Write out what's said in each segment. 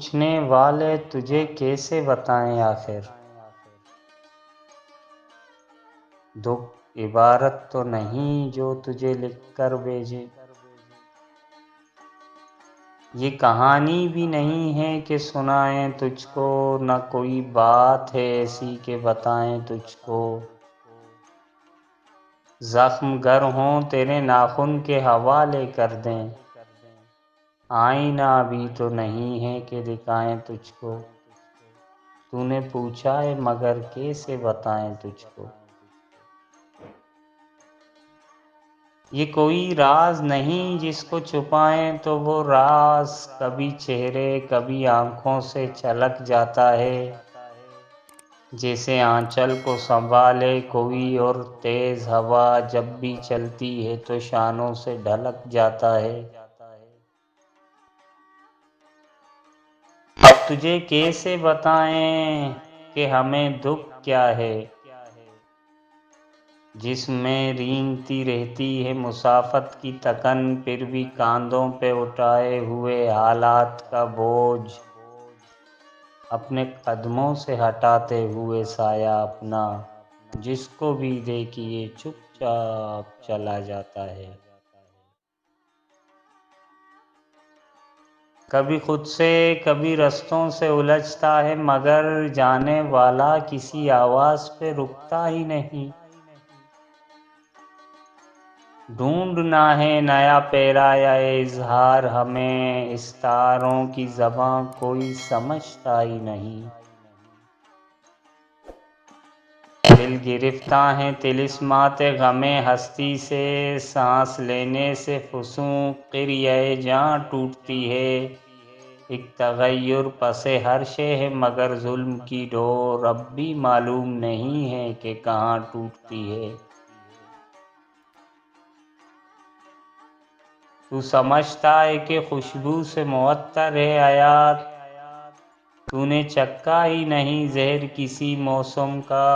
پوچھنے والے تجھے کیسے بتائیں آخر، دکھ عبارت تو نہیں جو تجھے لکھ کر بھیجے۔ یہ کہانی بھی نہیں ہے کہ سنائیں تجھ کو، نہ کوئی بات ہے ایسی کہ بتائیں تجھ کو۔ زخم گر ہوں تیرے ناخن کے حوالے کر دیں، آئینہ بھی تو نہیں ہے کہ دکھائیں تجھ کو۔ تو نے پوچھا ہے مگر کیسے بتائیں تجھ کو۔ یہ کوئی راز نہیں جس کو چھپائیں تو وہ راز کبھی چہرے کبھی آنکھوں سے چھلک جاتا ہے، جیسے آنچل کو سنبھالے کوئی اور تیز ہوا جب بھی چلتی ہے تو شانوں سے ڈھلک جاتا ہے۔ اب تجھے کیسے بتائیں کہ ہمیں دکھ کیا ہے، جس میں رینگتی رہتی ہے مسافت کی تکن، پھر بھی کاندھوں پہ اٹھائے ہوئے حالات کا بوجھ، اپنے قدموں سے ہٹاتے ہوئے سایہ اپنا، جس کو بھی دیکھیے چپ چاپ چلا جاتا ہے۔ کبھی خود سے کبھی رستوں سے الجھتا ہے، مگر جانے والا کسی آواز پہ رکتا ہی نہیں۔ ڈھونڈنا ہے نیا پیرا یا اظہار ہمیں، اس تاروں کی زباں کوئی سمجھتا ہی نہیں۔ دل گرفتہ ہیں طلسمات غم ہستی سے، سانس لینے سے فسونق قریۂ جاں ٹوٹتی ہے۔ ایک تغیر پس ہرشے ہے مگر ظلم کی ڈور اب بھی معلوم نہیں ہے کہ کہاں ٹوٹتی ہے۔ تو سمجھتا ہے کہ خوشبو سے معطر ہے حیات، تو نے چکھا ہی نہیں زہر کسی موسم کا،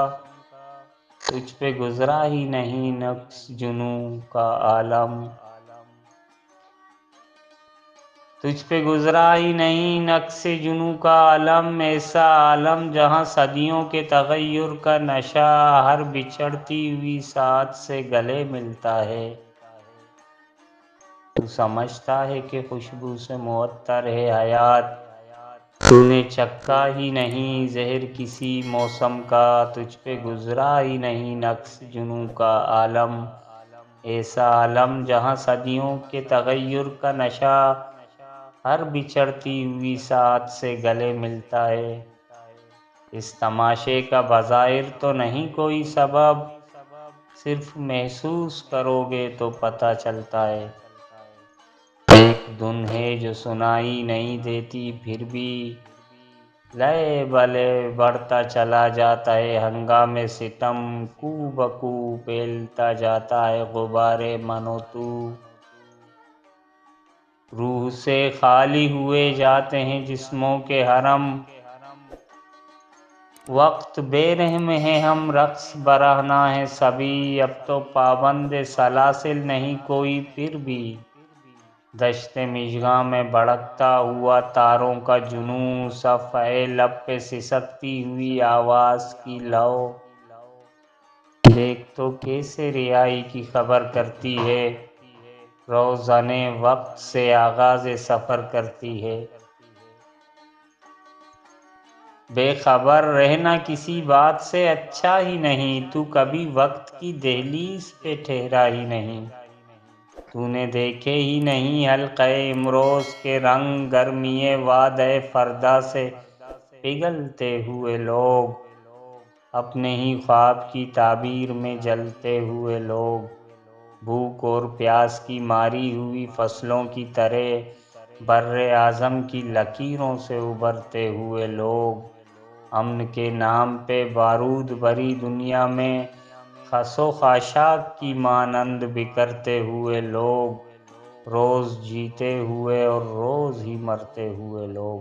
تجھ پہ گزرا ہی نہیں نقش جنوں کا عالم، تجھ پہ گزرا ہی نہیں نقش جنوں کا عالم، ایسا عالم جہاں صدیوں کے تغیر کا نشہ ہر بچھڑتی ہوئی ساعت سے گلے ملتا ہے۔ تو سمجھتا ہے کہ خوشبو سے معطر ہے حیات، تو نے چکھا ہی نہیں زہر کسی موسم کا، تجھ پہ گزرا ہی نہیں نقش جنوں کا عالم، ایسا عالم جہاں صدیوں کے تغیر کا نشہ ہر بچھڑتی ہوئی ساعت سے گلے ملتا ہے۔ اس تماشے کا بظاہر تو نہیں کوئی سبب، صرف محسوس کرو گے تو پتہ چلتا ہے۔ ایک دھن ہے جو سنائی نہیں دیتی پھر بھی لے بلے بڑھتا چلا جاتا ہے، ہنگامِ ستم کو بکو پھیلتا جاتا ہے غبارِ من و تو، روح سے خالی ہوئے جاتے ہیں جسموں کے حرم، وقت بے رحم ہے ہم رقص برہنہ ہے سبھی، اب تو پابند سلاسل نہیں کوئی پھر بھی، دشت مژگاں میں بھڑکتا ہوا تاروں کا جنوں، صفحۂ لب پہ سسکتی ہوئی آواز کی لو، دیکھ تو کیسے رہائی کی خبر کرتی ہے، روزنِ وقت سے آغازِ سفر کرتی ہے۔ بے خبر رہنا کسی بات سے اچھا ہی نہیں، تو کبھی وقت کی دہلیز پہ ٹھہرا ہی نہیں، تو نے دیکھے ہی نہیں حلقۂ امروز کے رنگ، گرمیِ وعدۂ فردا سے پگھلتے ہوئے لوگ، اپنے ہی خواب کی تعبیر میں جلتے ہوئے لوگ، بھوک اور پیاس کی ماری ہوئی فصلوں کی طرح برِ اعظم کی لکیروں سے ابھرتے ہوئے لوگ، امن کے نام پہ بارود بھری دنیا میں خس و خاشاک کی مانند بکھرتے ہوئے لوگ، روز جیتے ہوئے اور روز ہی مرتے ہوئے لوگ۔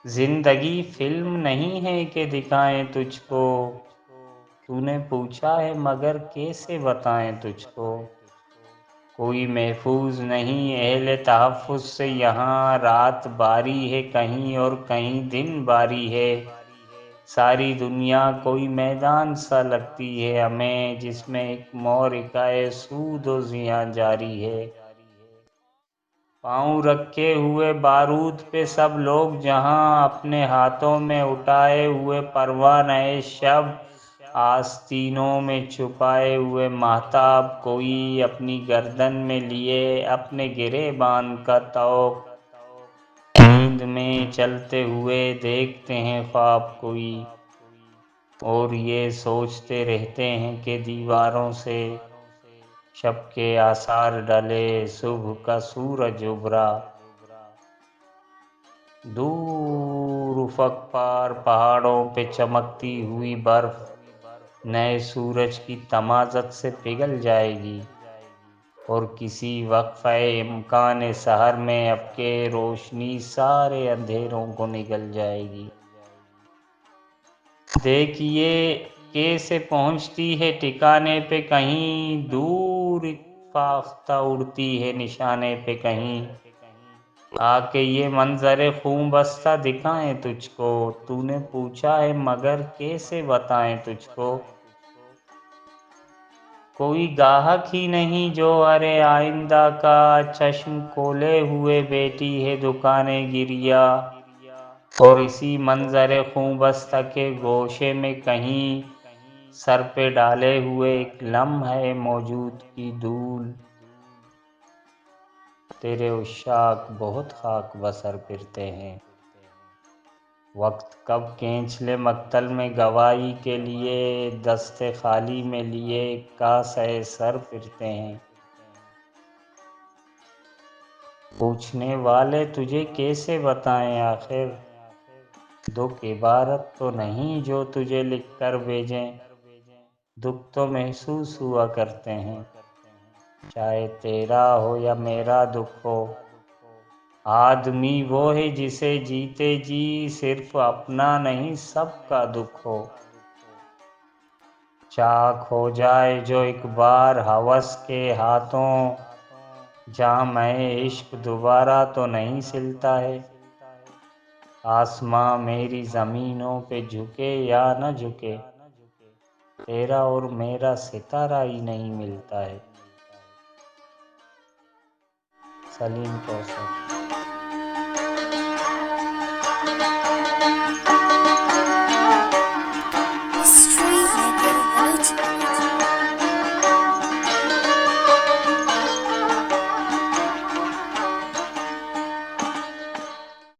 زندگی فلم نہیں ہے کہ دکھائیں تجھ کو، تو نے پوچھا ہے مگر کیسے بتائیں تجھ کو۔ کوئی محفوظ نہیں اہل تحفظ سے یہاں، رات باری ہے کہیں اور کہیں دن باری ہے، ساری دنیا کوئی میدان سا لگتی ہے ہمیں، جس میں ایک مورکہ سود و زیاں جاری ہے۔ پاؤں رکھے ہوئے بارود پہ سب لوگ جہاں، اپنے ہاتھوں میں اٹھائے ہوئے پروانۂ شب، آستینوں میں چھپائے ہوئے ماہتاب، کوئی اپنی گردن میں لیے اپنے گریباں کا طوق، نیند میں چلتے ہوئے دیکھتے ہیں خواب کوئی، اور یہ سوچتے رہتے ہیں کہ دیواروں سے شب کے آثار ڈلے، صبح کا سورج ابھرا، دور افق پار پہاڑوں پہ چمکتی ہوئی برف نئے سورج کی تمازت سے پگھل جائے گی، اور کسی وقفہ امکان سحر میں اب کے روشنی سارے اندھیروں کو نگل جائے گی۔ دیکھیے کیسے پہنچتی ہے ٹھکانے پہ کہیں، دور فاختہ اڑتی ہے نشانے پہ کہیں، آ کے یہ منظر خوں بستہ دکھائیں تجھ کو، تو نے پوچھا ہے مگر کیسے بتائیں تجھ کو، کوئی گاہک ہی نہیں جو ارے آئندہ کا، چشم کھولے ہوئے بیٹھی ہے دکانیں گریا، اور اسی منظر خوں بستہ کے گوشے میں کہیں، سر پہ ڈالے ہوئے ایک لمحہ موجود کی دھول، تیرے عشاق بہت خاک بسر پھرتے ہیں، وقت کب کھینچ لے مقتل میں گواہی کے لیے، دست خالی میں لیے کاسہ سر پھرتے ہیں، پوچھنے والے تجھے کیسے بتائیں آخر، دکھ عبارت تو نہیں جو تجھے لکھ کر بھیجیں، دکھ تو محسوس ہوا کرتے ہیں، چاہے تیرا ہو یا میرا دکھ ہو، آدمی وہ ہے جسے جیتے جی صرف اپنا نہیں سب کا دکھ ہو، چاک ہو جائے جو ایک بار ہوس کے ہاتھوں، جام عشق دوبارہ تو نہیں سلتا ہے، آسماں میری زمینوں پہ جھکے یا نہ جھکے، تیرا اور میرا ستارہ ہی نہیں ملتا ہے۔ سلیم کوثر۔